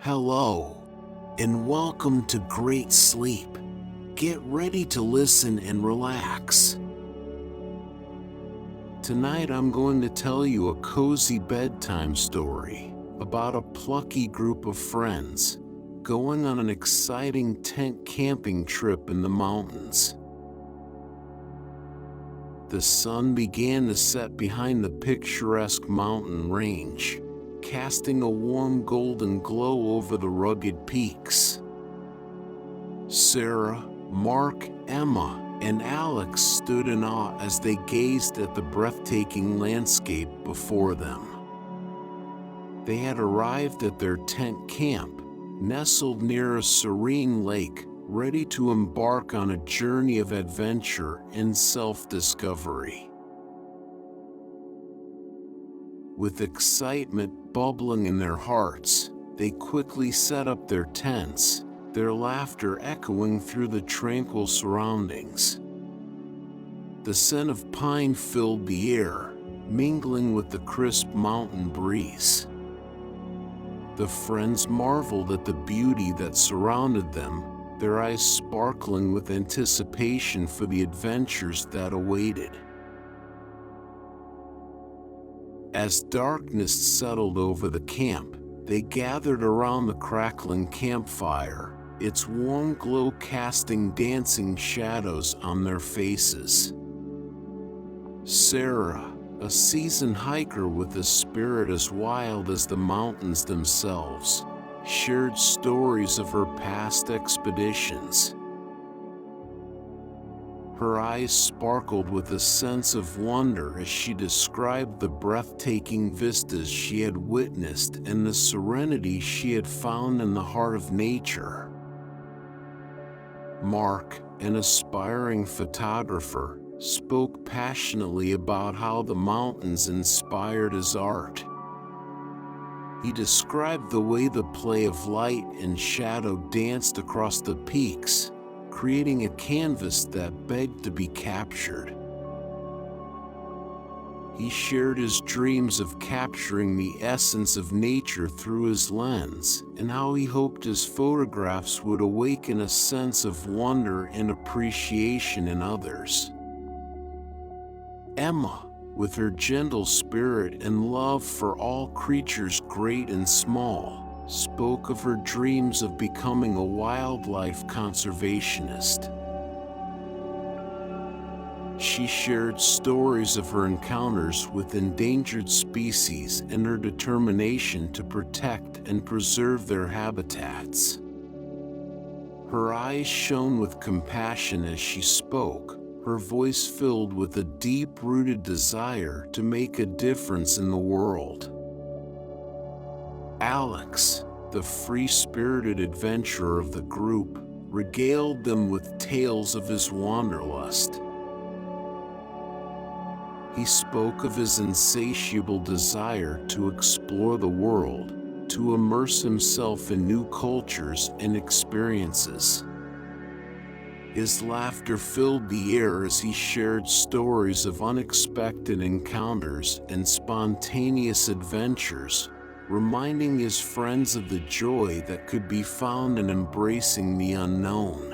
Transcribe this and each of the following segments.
Hello, and welcome to Great Sleep. Get ready to listen and relax. Tonight I'm going to tell you a cozy bedtime story about a plucky group of friends going on an exciting tent camping trip in the mountains. The sun began to set behind the picturesque mountain range, casting a warm golden glow over the rugged peaks. Sarah, Mark, Emma, and Alex stood in awe as they gazed at the breathtaking landscape before them. They had arrived at their tent camp, nestled near a serene lake, ready to embark on a journey of adventure and self-discovery. With excitement bubbling in their hearts, they quickly set up their tents, their laughter echoing through the tranquil surroundings. The scent of pine filled the air, mingling with the crisp mountain breeze. The friends marveled at the beauty that surrounded them, their eyes sparkling with anticipation for the adventures that awaited. As darkness settled over the camp, they gathered around the crackling campfire, its warm glow casting dancing shadows on their faces. Sarah, a seasoned hiker with a spirit as wild as the mountains themselves, shared stories of her past expeditions. Her eyes sparkled with a sense of wonder as she described the breathtaking vistas she had witnessed and the serenity she had found in the heart of nature. Mark, an aspiring photographer, spoke passionately about how the mountains inspired his art. He described the way the play of light and shadow danced across the peaks, creating a canvas that begged to be captured. He shared his dreams of capturing the essence of nature through his lens, and how he hoped his photographs would awaken a sense of wonder and appreciation in others. Emma, with her gentle spirit and love for all creatures great and small, spoke of her dreams of becoming a wildlife conservationist. She shared stories of her encounters with endangered species and her determination to protect and preserve their habitats. Her eyes shone with compassion as she spoke, her voice filled with a deep-rooted desire to make a difference in the world. Alex, the free-spirited adventurer of the group, regaled them with tales of his wanderlust. He spoke of his insatiable desire to explore the world, to immerse himself in new cultures and experiences. His laughter filled the air as he shared stories of unexpected encounters and spontaneous adventures, reminding his friends of the joy that could be found in embracing the unknown.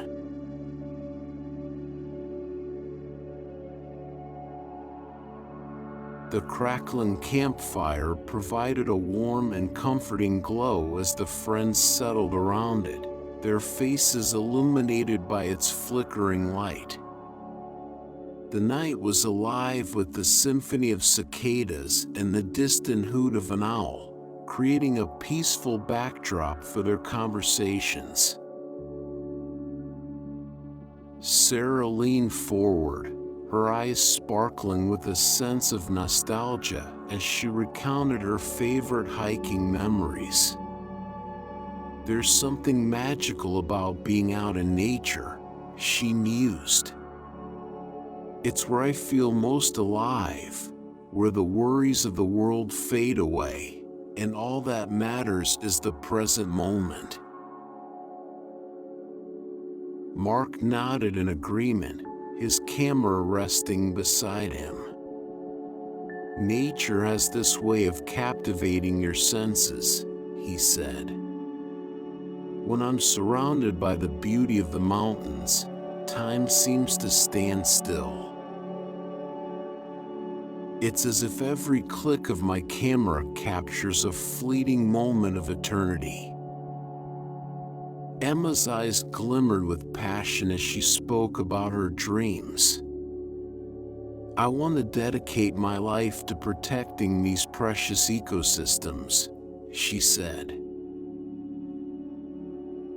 The crackling campfire provided a warm and comforting glow as the friends settled around it, their faces illuminated by its flickering light. The night was alive with the symphony of cicadas and the distant hoot of an owl, creating a peaceful backdrop for their conversations. Sarah leaned forward, her eyes sparkling with a sense of nostalgia as she recounted her favorite hiking memories. "There's something magical about being out in nature," she mused. "It's where I feel most alive, where the worries of the world fade away, and all that matters is the present moment." Mark nodded in agreement, his camera resting beside him. "Nature has this way of captivating your senses," he said. When I'm surrounded by the beauty of the mountains, time seems to stand still. It's as if every click of my camera captures a fleeting moment of eternity. Emma's eyes glimmered with passion as she spoke about her dreams. I want to dedicate my life to protecting these precious ecosystems, she said.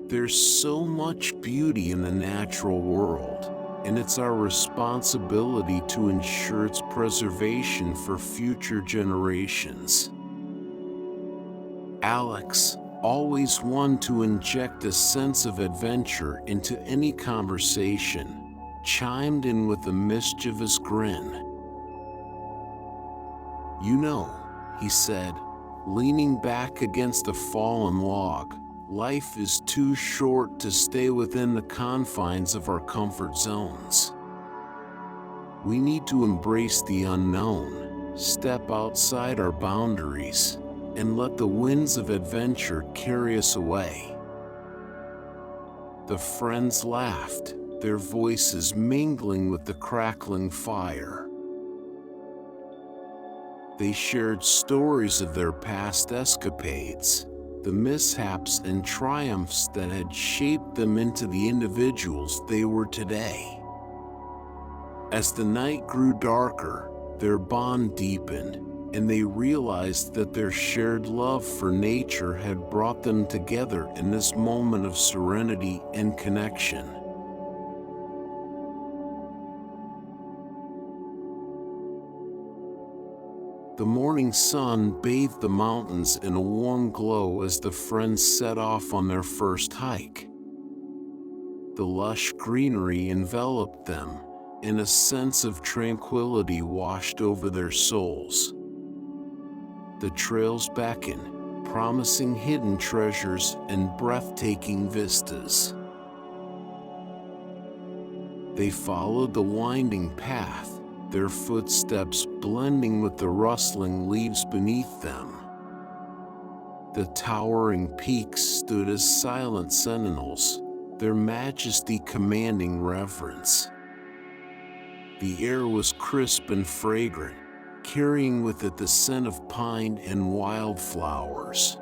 There's so much beauty in the natural world, and it's our responsibility to ensure its preservation for future generations. Alex, always one to inject a sense of adventure into any conversation, chimed in with a mischievous grin. "You know," he said, leaning back against a fallen log, "life is too short to stay within the confines of our comfort zones. We need to embrace the unknown, step outside our boundaries, and let the winds of adventure carry us away." The friends laughed, their voices mingling with the crackling fire. They shared stories of their past escapades, the mishaps and triumphs that had shaped them into the individuals they were today. As the night grew darker, their bond deepened, and they realized that their shared love for nature had brought them together in this moment of serenity and connection. The morning sun bathed the mountains in a warm glow as the friends set off on their first hike. The lush greenery enveloped them, and a sense of tranquility washed over their souls. The trails beckoned, promising hidden treasures and breathtaking vistas. They followed the winding path, their footsteps blending with the rustling leaves beneath them. The towering peaks stood as silent sentinels, their majesty commanding reverence. The air was crisp and fragrant, carrying with it the scent of pine and wildflowers.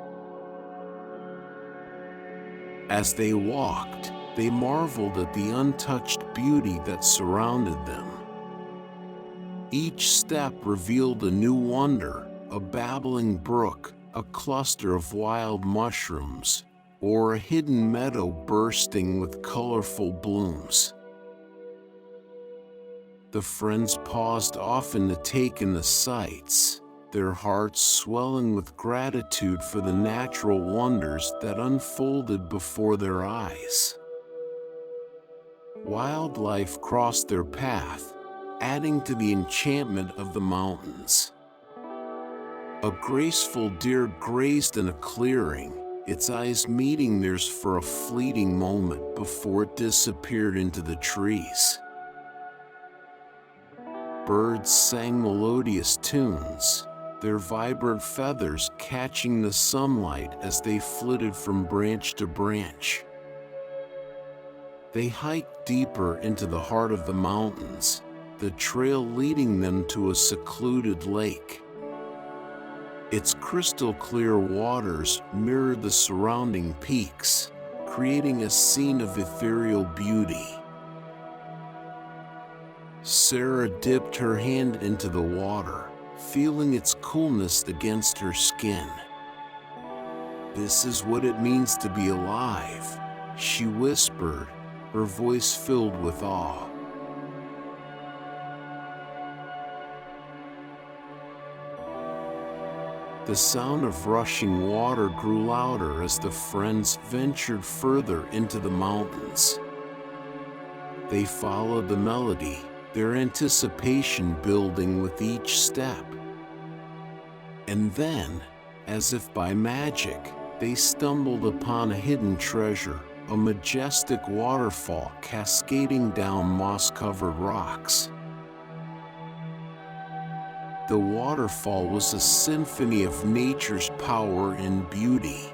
As they walked, they marveled at the untouched beauty that surrounded them. Each step revealed a new wonder, a babbling brook, a cluster of wild mushrooms, or a hidden meadow bursting with colorful blooms. The friends paused often to take in the sights, their hearts swelling with gratitude for the natural wonders that unfolded before their eyes. Wildlife crossed their path, adding to the enchantment of the mountains. A graceful deer grazed in a clearing, its eyes meeting theirs for a fleeting moment before it disappeared into the trees. Birds sang melodious tunes, their vibrant feathers catching the sunlight as they flitted from branch to branch. They hiked deeper into the heart of the mountains, the trail leading them to a secluded lake. Its crystal-clear waters mirrored the surrounding peaks, creating a scene of ethereal beauty. Sarah dipped her hand into the water, feeling its coolness against her skin. "This is what it means to be alive," she whispered, her voice filled with awe. The sound of rushing water grew louder as the friends ventured further into the mountains. They followed the melody, their anticipation building with each step. And then, as if by magic, they stumbled upon a hidden treasure, a majestic waterfall cascading down moss-covered rocks. The waterfall was a symphony of nature's power and beauty.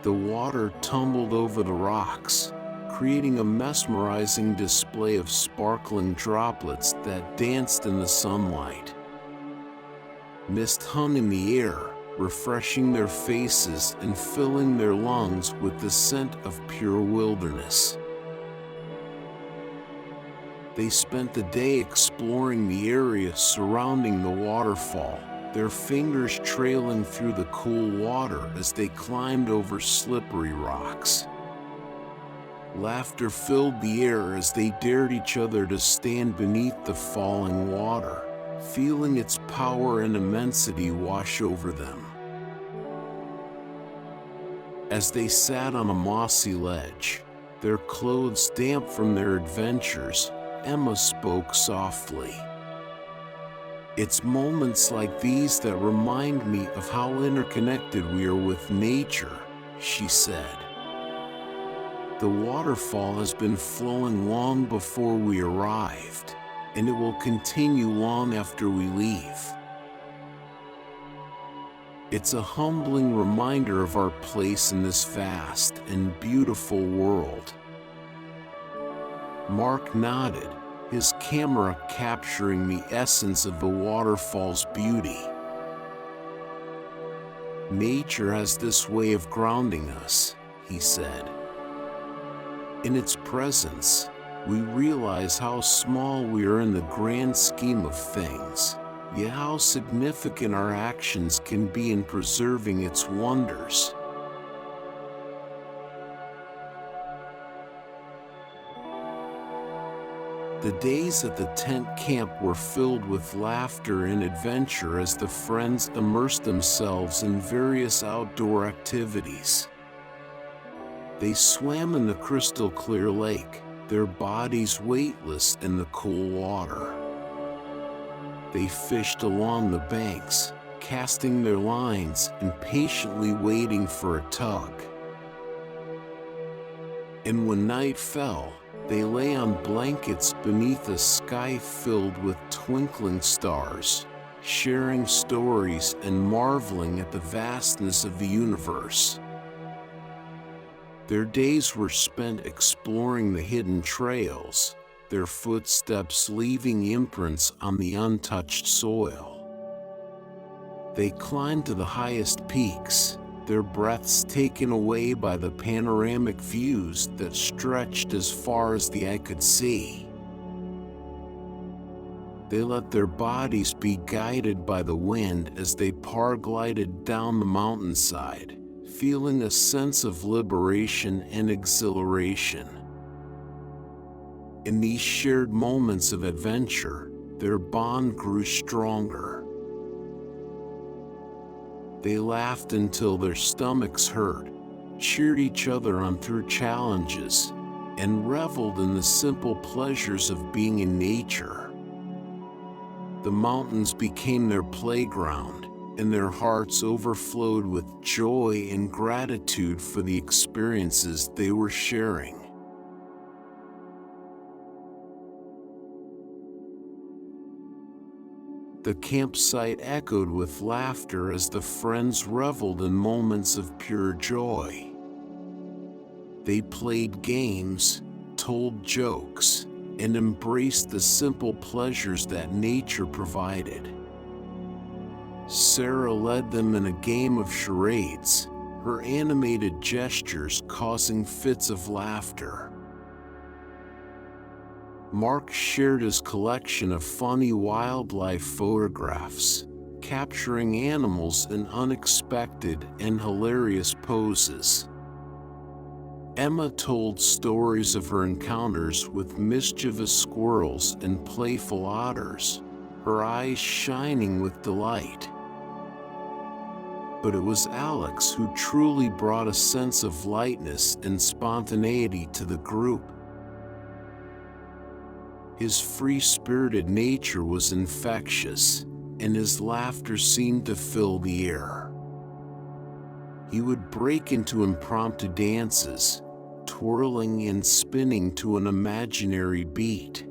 The water tumbled over the rocks, creating a mesmerizing display of sparkling droplets that danced in the sunlight. Mist hung in the air, refreshing their faces and filling their lungs with the scent of pure wilderness. They spent the day exploring the area surrounding the waterfall, their fingers trailing through the cool water as they climbed over slippery rocks. Laughter filled the air as they dared each other to stand beneath the falling water, feeling its power and immensity wash over them. As they sat on a mossy ledge, their clothes damp from their adventures, Emma spoke softly. "It's moments like these that remind me of how interconnected we are with nature," she said. "The waterfall has been flowing long before we arrived, and it will continue long after we leave. It's a humbling reminder of our place in this vast and beautiful world." Mark nodded, his camera capturing the essence of the waterfall's beauty. "Nature has this way of grounding us," he said. "In its presence, we realize how small we are in the grand scheme of things, yet how significant our actions can be in preserving its wonders." The days at the tent camp were filled with laughter and adventure as the friends immersed themselves in various outdoor activities. They swam in the crystal-clear lake, their bodies weightless in the cool water. They fished along the banks, casting their lines and patiently waiting for a tug. And when night fell, they lay on blankets beneath a sky filled with twinkling stars, sharing stories and marveling at the vastness of the universe. Their days were spent exploring the hidden trails, their footsteps leaving imprints on the untouched soil. They climbed to the highest peaks, their breaths taken away by the panoramic views that stretched as far as the eye could see. They let their bodies be guided by the wind as they paraglided down the mountainside, feeling a sense of liberation and exhilaration. In these shared moments of adventure, their bond grew stronger. They laughed until their stomachs hurt, cheered each other on through challenges, and reveled in the simple pleasures of being in nature. The mountains became their playground, and their hearts overflowed with joy and gratitude for the experiences they were sharing. The campsite echoed with laughter as the friends reveled in moments of pure joy. They played games, told jokes, and embraced the simple pleasures that nature provided. Sarah led them in a game of charades, her animated gestures causing fits of laughter. Mark shared his collection of funny wildlife photographs, capturing animals in unexpected and hilarious poses. Emma told stories of her encounters with mischievous squirrels and playful otters, her eyes shining with delight. But it was Alex who truly brought a sense of lightness and spontaneity to the group. His free-spirited nature was infectious, and his laughter seemed to fill the air. He would break into impromptu dances, twirling and spinning to an imaginary beat.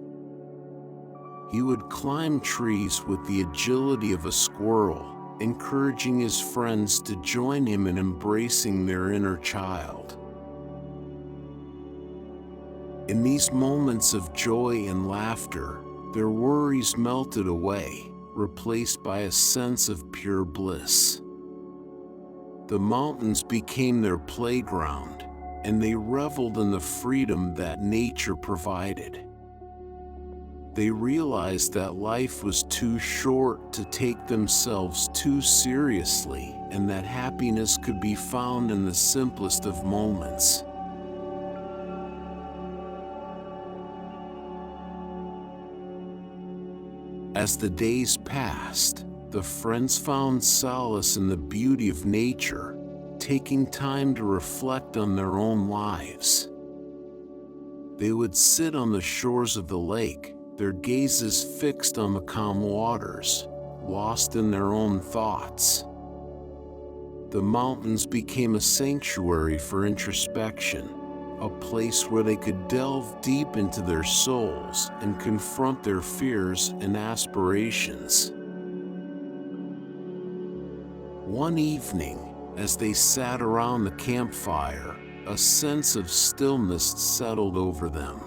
He would climb trees with the agility of a squirrel, encouraging his friends to join him in embracing their inner child. In these moments of joy and laughter, their worries melted away, replaced by a sense of pure bliss. The mountains became their playground, and they reveled in the freedom that nature provided. They realized that life was too short to take themselves too seriously, and that happiness could be found in the simplest of moments. As the days passed, the friends found solace in the beauty of nature, taking time to reflect on their own lives. They would sit on the shores of the lake, their gazes fixed on the calm waters, lost in their own thoughts. The mountains became a sanctuary for introspection, a place where they could delve deep into their souls and confront their fears and aspirations. One evening, as they sat around the campfire, a sense of stillness settled over them.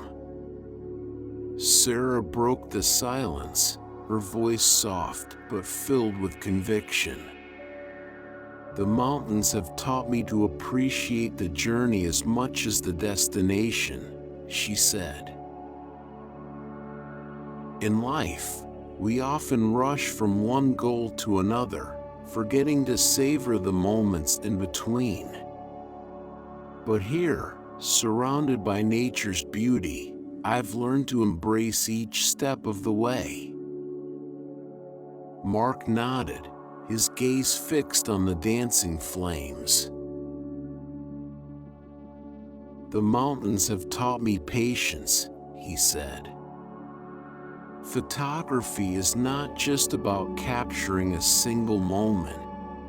Sarah broke the silence, her voice soft but filled with conviction. "The mountains have taught me to appreciate the journey as much as the destination," she said. In life, we often rush from one goal to another, forgetting to savor the moments in between. But here, surrounded by nature's beauty, I've learned to embrace each step of the way. Mark nodded, his gaze fixed on the dancing flames. "The mountains have taught me patience," he said. "Photography is not just about capturing a single moment.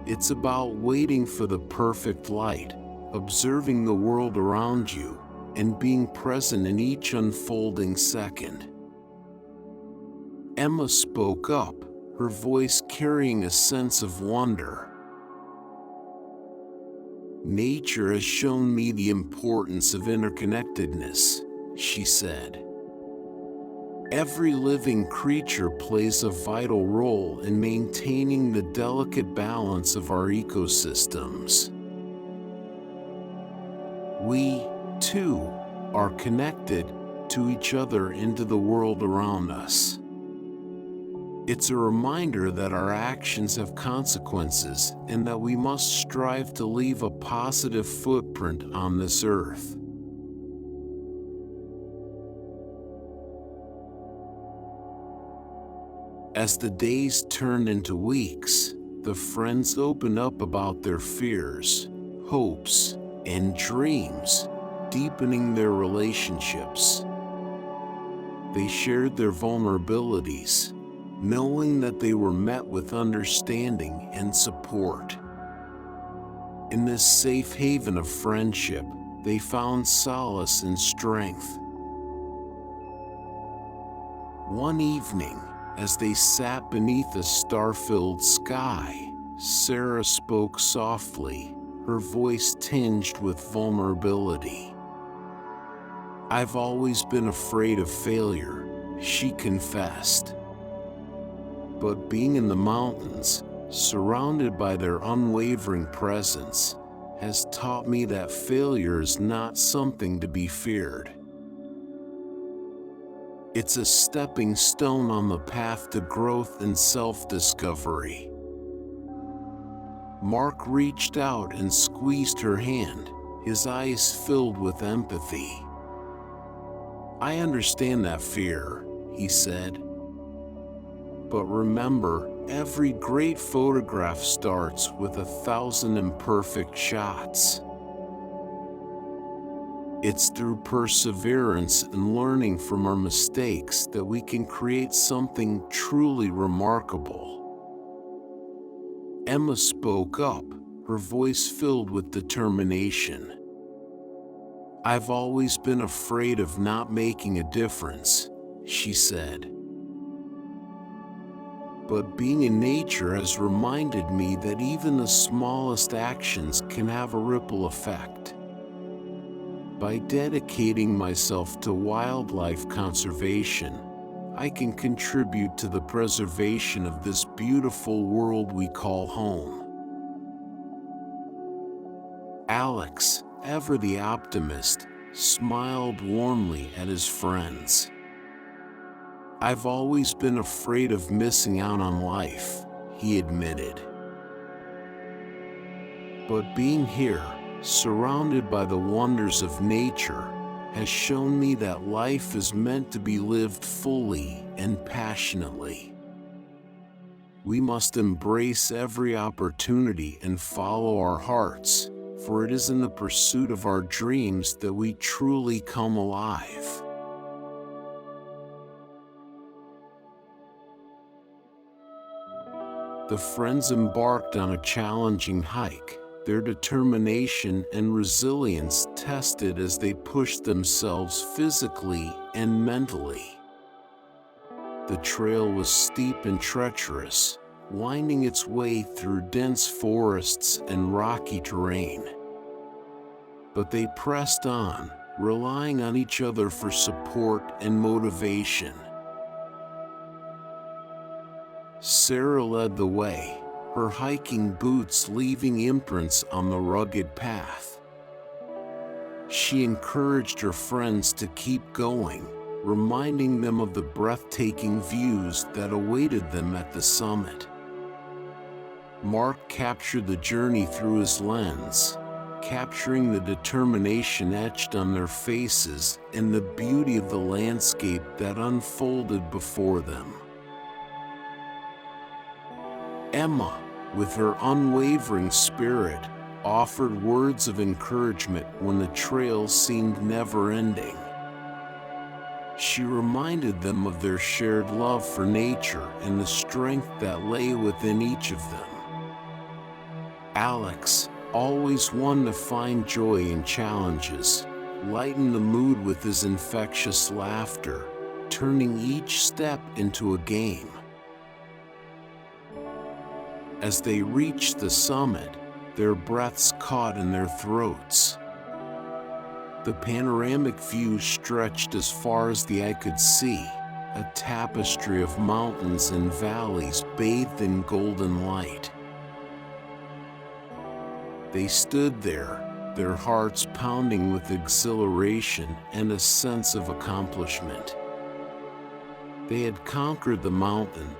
It's about waiting for the perfect light, observing the world around you, and being present in each unfolding second." Emma spoke up, her voice carrying a sense of wonder. "Nature has shown me the importance of interconnectedness," she said. "Every living creature plays a vital role in maintaining the delicate balance of our ecosystems. We, too, are connected to each other and to the world around us. It's a reminder that our actions have consequences and that we must strive to leave a positive footprint on this earth." As the days turned into weeks, the friends opened up about their fears, hopes, and dreams, deepening their relationships. They shared their vulnerabilities, knowing that they were met with understanding and support. In this safe haven of friendship, they found solace and strength. One evening, as they sat beneath a star-filled sky, Sarah spoke softly, her voice tinged with vulnerability. "I've always been afraid of failure," she confessed. "But being in the mountains, surrounded by their unwavering presence, has taught me that failure is not something to be feared. It's a stepping stone on the path to growth and self-discovery." Mark reached out and squeezed her hand, his eyes filled with empathy. "I understand that fear," he said. "But remember, every great photograph starts with 1,000 imperfect shots. It's through perseverance and learning from our mistakes that we can create something truly remarkable." Emma spoke up, her voice filled with determination. "I've always been afraid of not making a difference," she said. but being in nature has reminded me that even the smallest actions can have a ripple effect. By dedicating myself to wildlife conservation, I can contribute to the preservation of this beautiful world we call home. Alex, ever the optimist, smiled warmly at his friends. "I've always been afraid of missing out on life," he admitted. "But being here, surrounded by the wonders of nature, has shown me that life is meant to be lived fully and passionately. We must embrace every opportunity and follow our hearts, for it is in the pursuit of our dreams that we truly come alive." The friends embarked on a challenging hike, their determination and resilience tested as they pushed themselves physically and mentally. The trail was steep and treacherous, winding its way through dense forests and rocky terrain. But they pressed on, relying on each other for support and motivation. Sarah led the way, her hiking boots leaving imprints on the rugged path. She encouraged her friends to keep going, reminding them of the breathtaking views that awaited them at the summit. Mark captured the journey through his lens, capturing the determination etched on their faces and the beauty of the landscape that unfolded before them. Emma, with her unwavering spirit, offered words of encouragement when the trail seemed never-ending. She reminded them of their shared love for nature and the strength that lay within each of them. Alex, always one to find joy in challenges, lightened the mood with his infectious laughter, turning each step into a game. As they reached the summit, their breaths caught in their throats. The panoramic view stretched as far as the eye could see, a tapestry of mountains and valleys bathed in golden light. They stood there, their hearts pounding with exhilaration and a sense of accomplishment. They had conquered the mountain,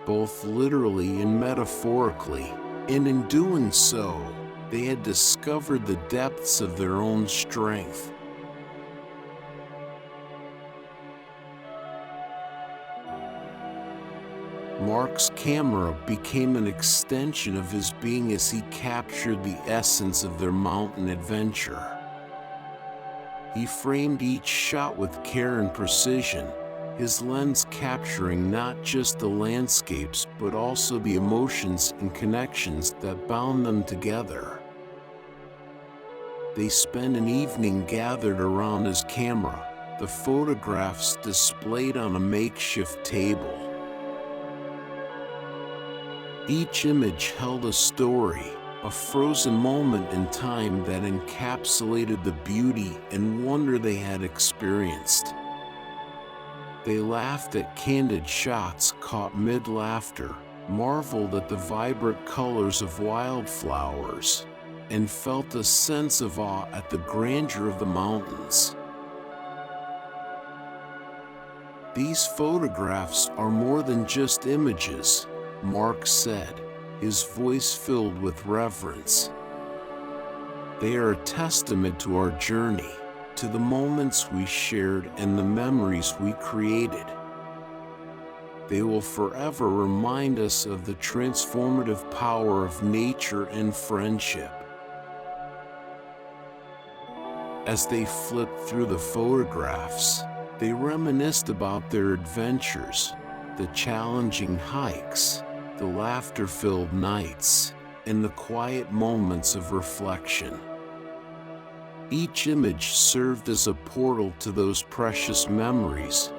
both literally and metaphorically, and in doing so, they had discovered the depths of their own strength. Mark's camera became an extension of his being as he captured the essence of their mountain adventure. He framed each shot with care and precision, his lens capturing not just the landscapes but also the emotions and connections that bound them together. They spent an evening gathered around his camera, the photographs displayed on a makeshift table. Each image held a story, a frozen moment in time that encapsulated the beauty and wonder they had experienced. They laughed at candid shots caught mid-laughter, marveled at the vibrant colors of wildflowers, and felt a sense of awe at the grandeur of the mountains. "These photographs are more than just images," Mark said, his voice filled with reverence. "They are a testament to our journey, to the moments we shared and the memories we created. They will forever remind us of the transformative power of nature and friendship." As they flipped through the photographs, they reminisced about their adventures, the challenging hikes, the laughter-filled nights, and the quiet moments of reflection. Each image served as a portal to those precious memories,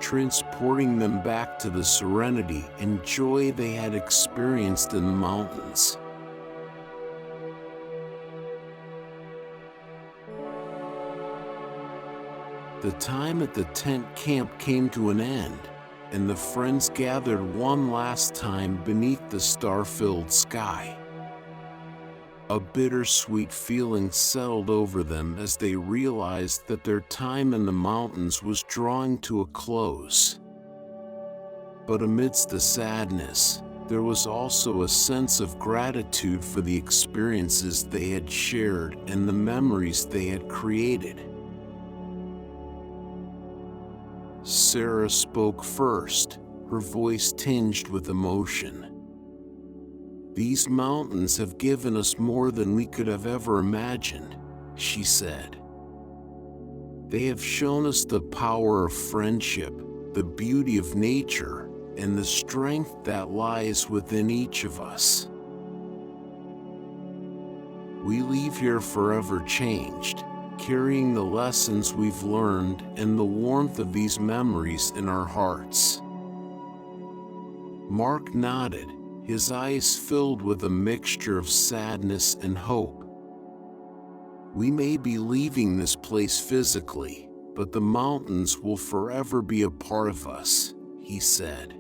transporting them back to the serenity and joy they had experienced in the mountains. The time at the tent camp came to an end, and the friends gathered one last time beneath the star-filled sky. A bittersweet feeling settled over them as they realized that their time in the mountains was drawing to a close. But amidst the sadness, there was also a sense of gratitude for the experiences they had shared and the memories they had created. Sarah spoke first, her voice tinged with emotion. "These mountains have given us more than we could have ever imagined," she said. "They have shown us the power of friendship, the beauty of nature, and the strength that lies within each of us. We leave here forever changed, carrying the lessons we've learned and the warmth of these memories in our hearts." Mark nodded, his eyes filled with a mixture of sadness and hope. "We may be leaving this place physically, but the mountains will forever be a part of us," he said.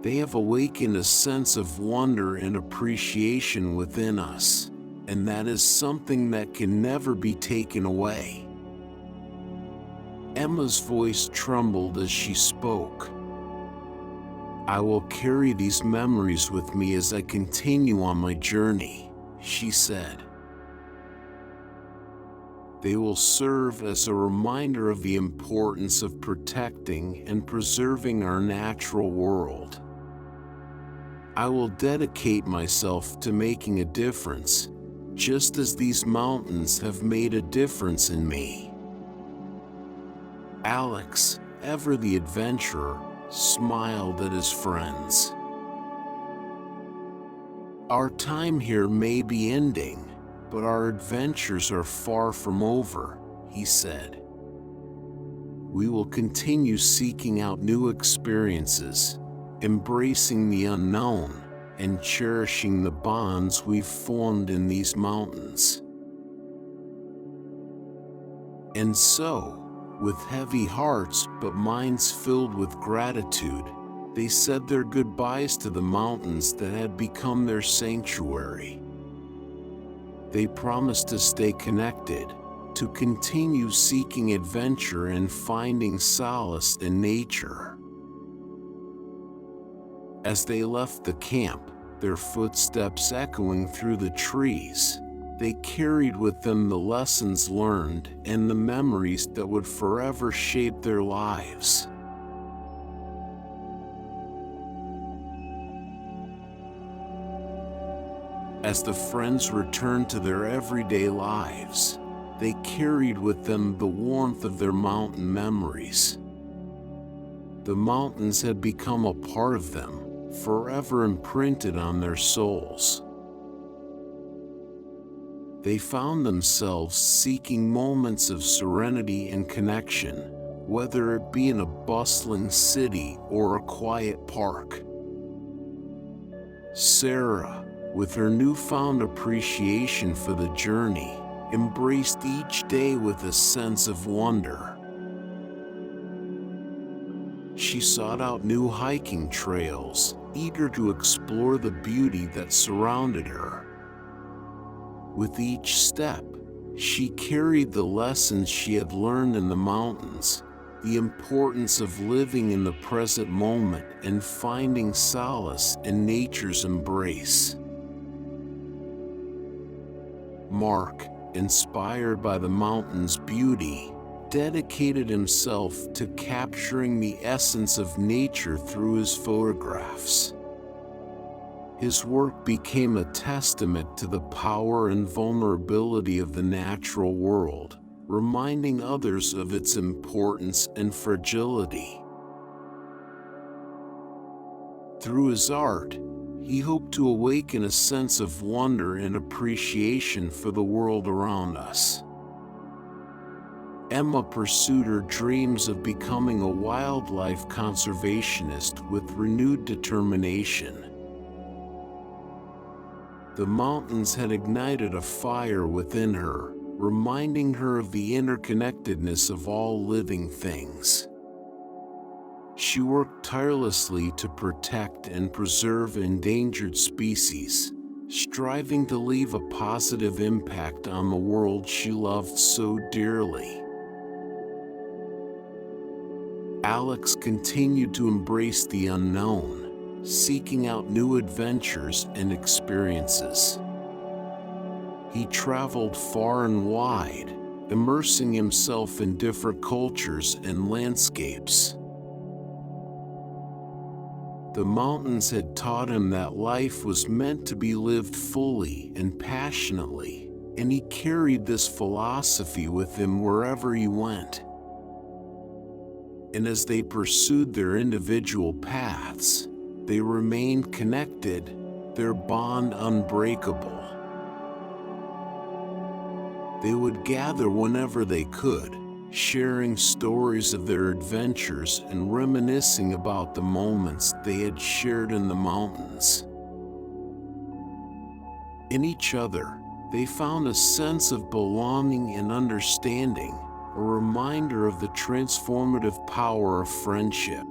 "They have awakened a sense of wonder and appreciation within us, and that is something that can never be taken away." Emma's voice trembled as she spoke. "I will carry these memories with me as I continue on my journey," she said. "They will serve as a reminder of the importance of protecting and preserving our natural world. I will dedicate myself to making a difference, just as these mountains have made a difference in me." Alex, ever the adventurer, smiled at his friends. "Our time here may be ending, but our adventures are far from over," he said. "We will continue seeking out new experiences, embracing the unknown, and cherishing the bonds we've formed in these mountains." And so, with heavy hearts but minds filled with gratitude, they said their goodbyes to the mountains that had become their sanctuary. They promised to stay connected, to continue seeking adventure and finding solace in nature. As they left the camp, their footsteps echoing through the trees, they carried with them the lessons learned and the memories that would forever shape their lives. As the friends returned to their everyday lives, they carried with them the warmth of their mountain memories. The mountains had become a part of them, forever imprinted on their souls. They found themselves seeking moments of serenity and connection, whether it be in a bustling city or a quiet park. Sarah, with her newfound appreciation for the journey, embraced each day with a sense of wonder. She sought out new hiking trails, eager to explore the beauty that surrounded her. With each step, she carried the lessons she had learned in the mountains, the importance of living in the present moment and finding solace in nature's embrace. Mark, inspired by the mountain's beauty, dedicated himself to capturing the essence of nature through his photographs. His work became a testament to the power and vulnerability of the natural world, reminding others of its importance and fragility. Through his art, he hoped to awaken a sense of wonder and appreciation for the world around us. Emma pursued her dreams of becoming a wildlife conservationist with renewed determination. The mountains had ignited a fire within her, reminding her of the interconnectedness of all living things. She worked tirelessly to protect and preserve endangered species, striving to leave a positive impact on the world she loved so dearly. Alex continued to embrace the unknown, seeking out new adventures and experiences. He traveled far and wide, immersing himself in different cultures and landscapes. The mountains had taught him that life was meant to be lived fully and passionately, and he carried this philosophy with him wherever he went. And as they pursued their individual paths, they remained connected, their bond unbreakable. They would gather whenever they could, sharing stories of their adventures and reminiscing about the moments they had shared in the mountains. In each other, they found a sense of belonging and understanding, a reminder of the transformative power of friendship.